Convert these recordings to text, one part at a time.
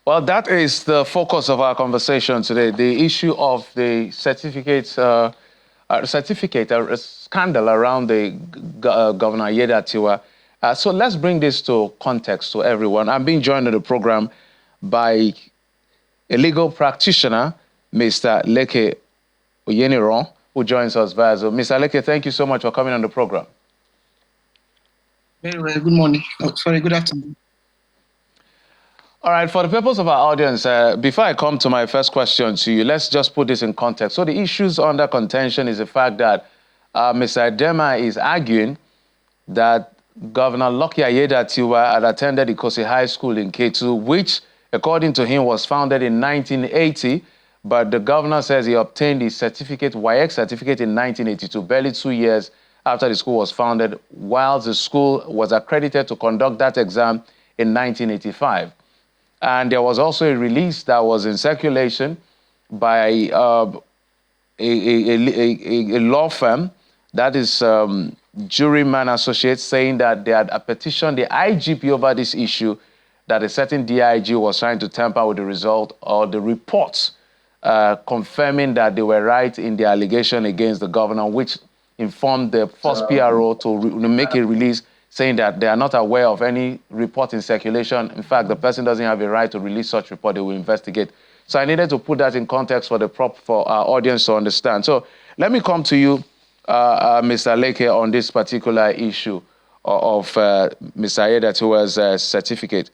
Well, that is the focus of our conversation today, the issue of the certificate scandal around the Governor Aiyedatiwa. So let's bring this to context to everyone. I'm being joined on the program by a legal practitioner, Mr. Leke Oyeniran, who joins us via Zoom. Mr. Leke, thank you so much for coming on the program. Very well. Good morning. Oh, sorry, good afternoon. All right, for the purpose of our audience, before I come to my first question to you, let's just put this in context. So the issues under contention is the fact that Mr. Adema is arguing that Governor Lucky Aiyedatiwa had attended Ikosi High School in Ketu, which, according to him, was founded in 1980, but the governor says he obtained his certificate, WAEC certificate, in 1982, barely 2 years after the school was founded, while the school was accredited to conduct that exam in 1985. And there was also a release that was in circulation by a law firm, that is Juryman Associates, saying that they had petitioned the IGP over this issue, that a certain DIG was trying to tamper with the result or the reports confirming that they were right in the allegation against the governor, which informed the first PRO to make a release saying that they are not aware of any report in circulation. In fact, the person doesn't have a right to release such report. They will investigate. So I needed to put that in context for our audience to understand. So let me come to you, Mr. Leke, on this particular issue of Mr. Aiyedatiwa's certificate.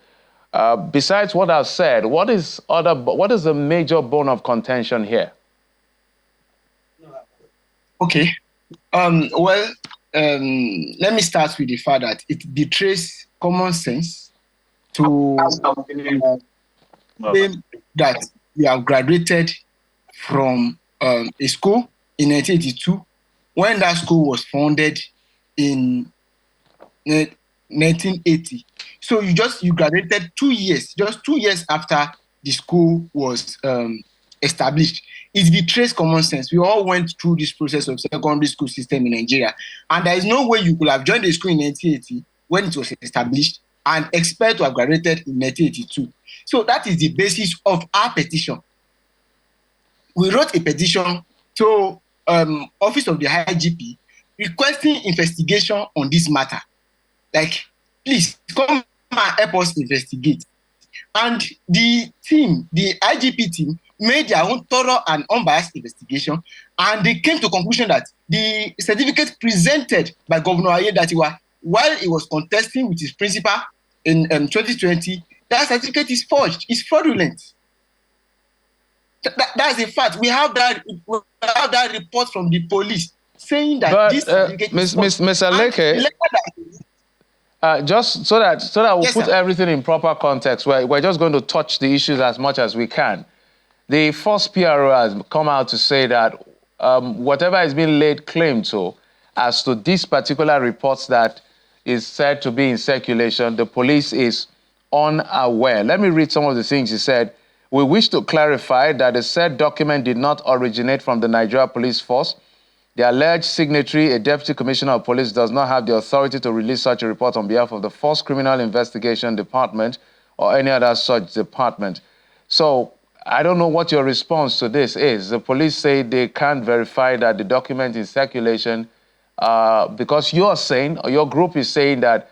Besides what I've said, what is the major bone of contention here? Okay. Let me start with the fact that it betrays common sense to claim that you have graduated from a school in 1982 when that school was founded in 1980. So you graduated 2 years, just 2 years after the school was established. It betrays common sense. We all went through this process of secondary school system in Nigeria, and there is no way you could have joined the school in 1980 when it was established and expect to have graduated in 1982. So that is the basis of our petition. We wrote a petition to Office of the IGP requesting investigation on this matter. Like, please come and help us investigate. And the team, the IGP team, made their own thorough and unbiased investigation, and they came to the conclusion that the certificate presented by Governor Aiyedatiwa while he was contesting with his principal in 2020, that certificate is forged, it's fraudulent. That's a fact. We have that report from the police saying that this certificate is forged. Mr. Leke, just so that we'll put everything in proper context, we're just going to touch the issues as much as we can. The first PRO has come out to say that whatever has been laid claim to as to these particular reports that is said to be in circulation, the police is unaware. Let me read some of the things he said. We wish to clarify that the said document did not originate from the Nigeria Police Force. The alleged signatory, a Deputy Commissioner of Police, does not have the authority to release such a report on behalf of the Force Criminal Investigation Department or any other such department. So I don't know what your response to this is. The police say they can't verify that the document is circulation because you're saying, or your group is saying, that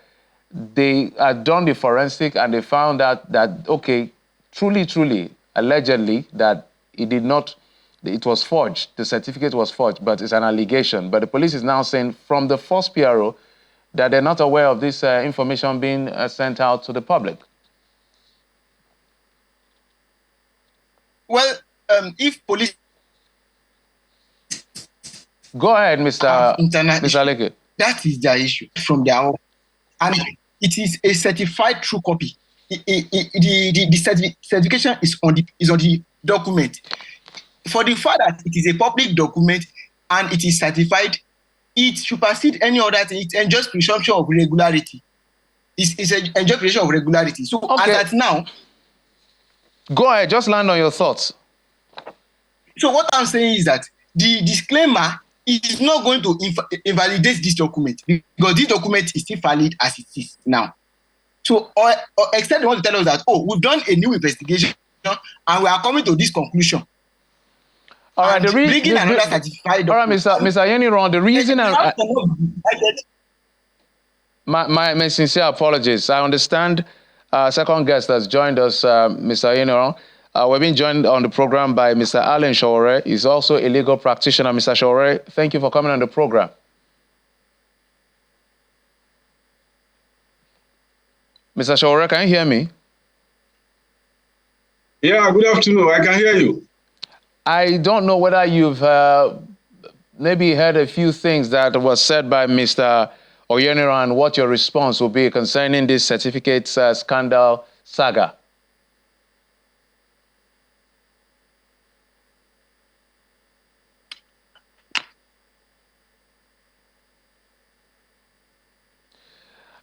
they had done the forensic and they found out that, okay, truly, allegedly, that it was forged. The certificate was forged, but it's an allegation. But the police is now saying from the first PRO that they're not aware of this information being sent out to the public. Well, if police... Go ahead, Mr. Leke. That is their issue from their own. And it is a certified true copy. The certification is on the document. For the fact that it is a public document and it is certified, it supersedes any other thing. It enjoys presumption of regularity. It's enjoys presumption of regularity. So, okay. And that now... Go ahead, just land on your thoughts. So what I'm saying is that the disclaimer is not going to invalidate this document because this document is still valid as it is now. So, or except they want to tell us that, oh, we've done a new investigation and we are coming to this conclusion. All right, bringing another certified all right, Mr. Aiyedatiwa, the reason my sincere apologies. I understand second guest has joined us, Mr. Aiyedatiwa. We're being joined on the program by Mr. Alan Shawore. He's also a legal practitioner. Mr. Shawore, thank you for coming on the program. Mr. Shawore, can you hear me? Yeah, good afternoon. I can hear you. I don't know whether you've maybe heard a few things that was said by Mr. Aiyedatiwa and what your response will be concerning this certificate scandal saga.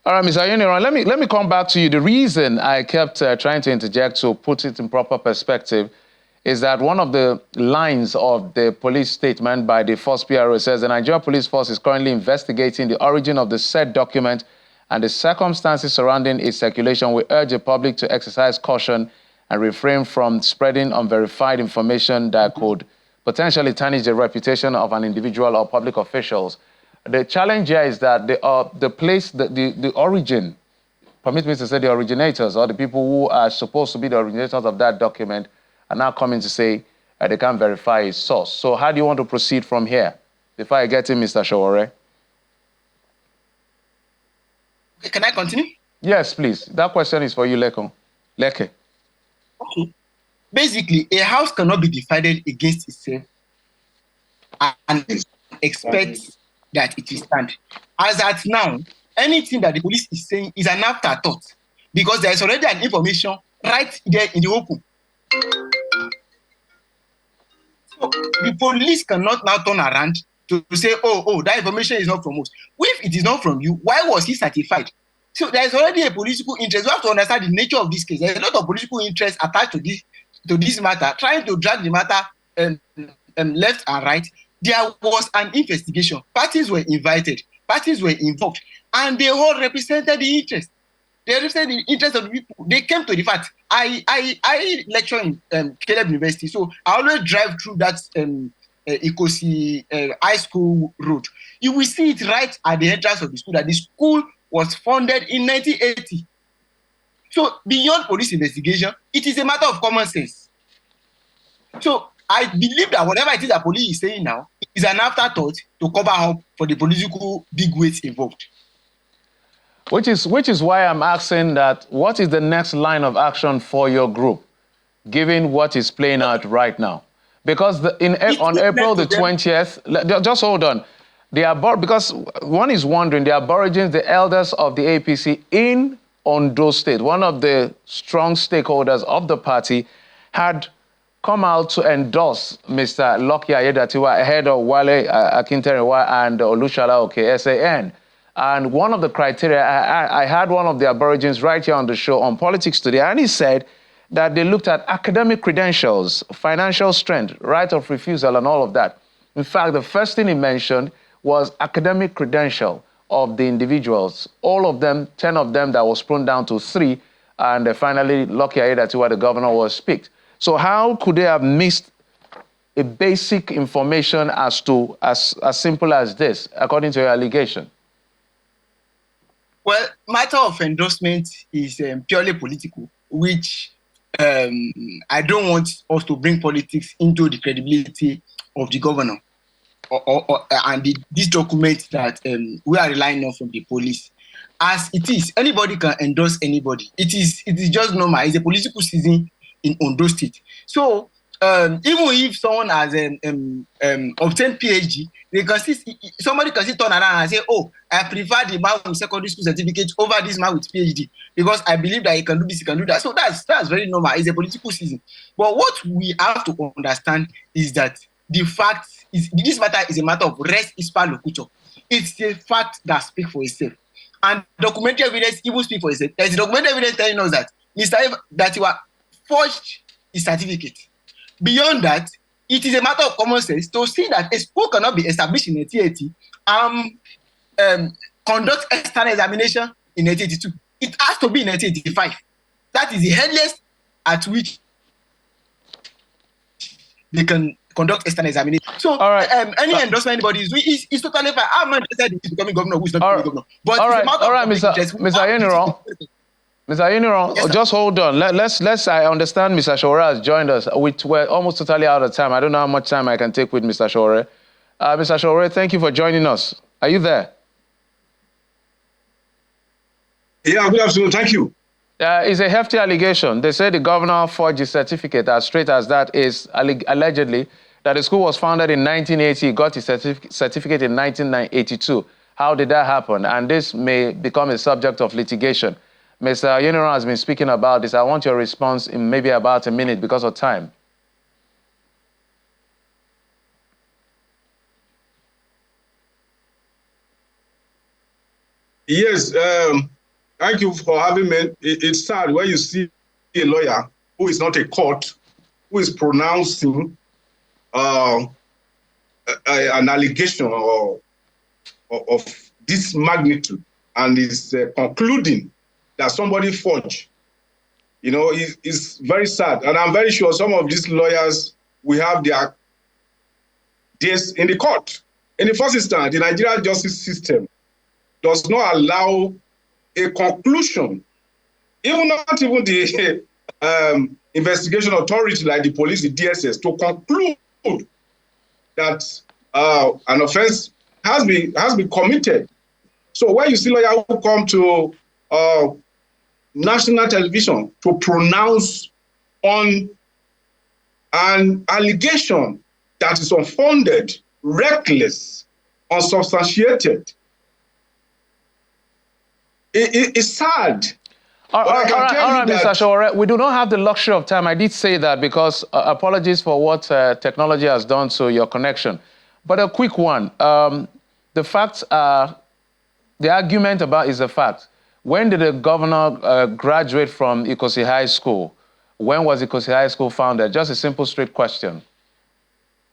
All right, Mr. Aiyedatiwa, let me come back to you. The reason I kept trying to interject to put it in proper perspective is that one of the lines of the police statement by the first PRO says the Nigerian Police Force is currently investigating the origin of the said document and the circumstances surrounding its circulation. We urge the public to exercise caution and refrain from spreading unverified information that could potentially tarnish the reputation of an individual or public officials. The challenge here is that the origin, permit me to say the originators or the people who are supposed to be the originators of that document are now coming to say they can't verify its source. So how do you want to proceed from here? Before I get in, Mr. Shawore. Can I continue? Yes, please. That question is for you, Leke. Okay. Basically, a house cannot be divided against itself and expect that it will stand. As at now, anything that the police is saying is an afterthought because there is already an information right there in the open. So the police cannot now turn around to say, oh, that information is not from us. If it is not from you, why was he certified? So there is already a political interest. We have to understand the nature of this case. There is a lot of political interest attached to this matter, trying to drag the matter left and right. There was an investigation. Parties were invited. Parties were involved. And they all represented the interest. They represented the interest of the people. They came to the fact. I lecture in Caleb University, so I always drive through that Ikosi high school road. You will see it right at the entrance of the school that the school was founded in 1980. So beyond police investigation, it is a matter of common sense. So I believe that whatever it is that police is saying now is an afterthought to cover up for the political big weights involved. Which is why I'm asking that what is the next line of action for your group, given what is playing out right now? Because on April the 20th, just hold on. Because one is wondering, the Aborigines, the elders of the APC in Ondo State, one of the strong stakeholders of the party, had come out to endorse Mr. Lucky Aiyedatiwa ahead of Wale Akinteriwa and Olushala SAN. And one of the criteria, I had one of the Aborigines right here on the show on Politics Today, and he said that they looked at academic credentials, financial strength, right of refusal, and all of that. In fact, the first thing he mentioned was academic credential of the individuals. All of them, 10 of them, that was pruned down to 3, and finally, Lucky Aiyedatiwa, the governor, was picked. So how could they have missed a basic information as simple as this, according to your allegation? Well, matter of endorsement is purely political, which I don't want us to bring politics into the credibility of the governor and this document that we are relying on from the police. As it is, anybody can endorse anybody. It is just normal. It's a political season in Ondo State. So even if someone has obtained PhD, somebody can still turn around and say, oh, I prefer the man with secondary school certificate over this man with PhD because I believe that he can do this, he can do that. So that's very normal. It's a political season. But what we have to understand is that the fact is this matter is a matter of res ipsa locutor. It's a fact that speaks for itself. And documentary evidence even speaks for itself. There's documentary evidence telling us that Mr. Aiyedatiwa forged his certificate. Beyond that, it is a matter of common sense to see that a school cannot be established in 1980 conduct external examination in 1982. it has to be in 1985. That is the earliest at which they can conduct external examination. So, all right. Any endorsement anybody is doing is totally fine. I'm not interested in becoming governor, who is not becoming governor. But all right, Mr. Aiyedatiwa, just hold on. Let's. I understand Mr. Shore has joined us. We're almost totally out of time. I don't know how much time I can take with Mr. Shore. Mr. Shore, thank you for joining us. Are you there? Yeah, good afternoon. Thank you. It's a hefty allegation. They say the governor forged his certificate. As straight as that is, allegedly, that the school was founded in 1980, got his certificate in 1982. How did that happen? And this may become a subject of litigation. Mr. Aiyedatiwa has been speaking about this. I want your response in maybe about a minute because of time. Yes, thank you for having me. It's sad when you see a lawyer who is not a court, who is pronouncing an allegation of this magnitude and is concluding that somebody forged. You know, it's very sad. And I'm very sure some of these lawyers will have their days in the court. In the first instance, the Nigerian justice system does not allow a conclusion, not even the investigation authority like the police, the DSS, to conclude that an offense has been committed. So when you see lawyers who come to national television to pronounce on an allegation that is unfounded, reckless, unsubstantiated, it's sad. All right, Mr. Shore, we do not have the luxury of time. I did say that because apologies for what technology has done to your connection. But a quick one. The facts are, the argument about is a fact. When did the governor graduate from Ikosi High School? When was Ikosi High School founded? Just a simple, straight question.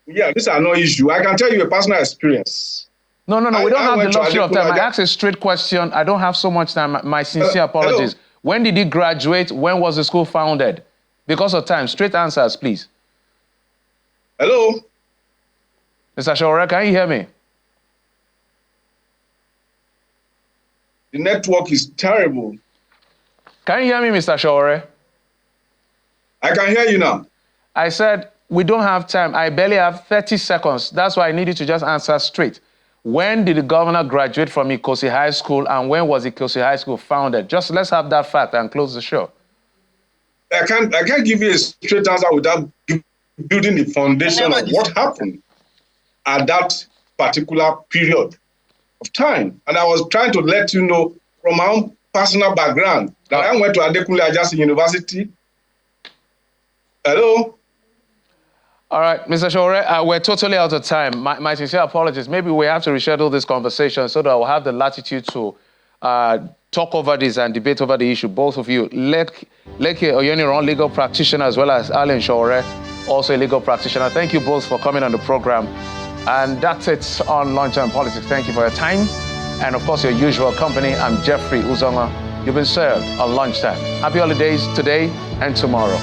Yeah, these are no issue. I can tell you a personal experience. No, we don't have the luxury of time. I asked a straight question. I don't have so much time. My sincere apologies. Hello? When did he graduate? When was the school founded? Because of time, straight answers, please. Hello? Mr. Shore, can you hear me? The network is terrible. Can you hear me, Mr. Shore? I can hear you now. I said, we don't have time. I barely have 30 seconds. That's why I need you to just answer straight. When did the governor graduate from Ikosi High School, and when was Ikosi High School founded? Just let's have that fact and close the show. I can't give you a straight answer without building the foundation of what happened at that particular period of time. And I was trying to let you know from my own personal background that I went to Adekunle Ajasi University. Hello? All right, Mr. Shore, we're totally out of time. My sincere apologies. Maybe we have to reschedule this conversation so that we'll have the latitude to talk over this and debate over the issue. Both of you, Leke Aiyedatiwa, legal practitioner, as well as Alan Shore, also a legal practitioner. Thank you both for coming on the program. And that's it on Lunchtime Politics. Thank you for your time. And of course, your usual company. I'm Jeffrey Uzonga. You've been served on Lunchtime. Happy holidays today and tomorrow.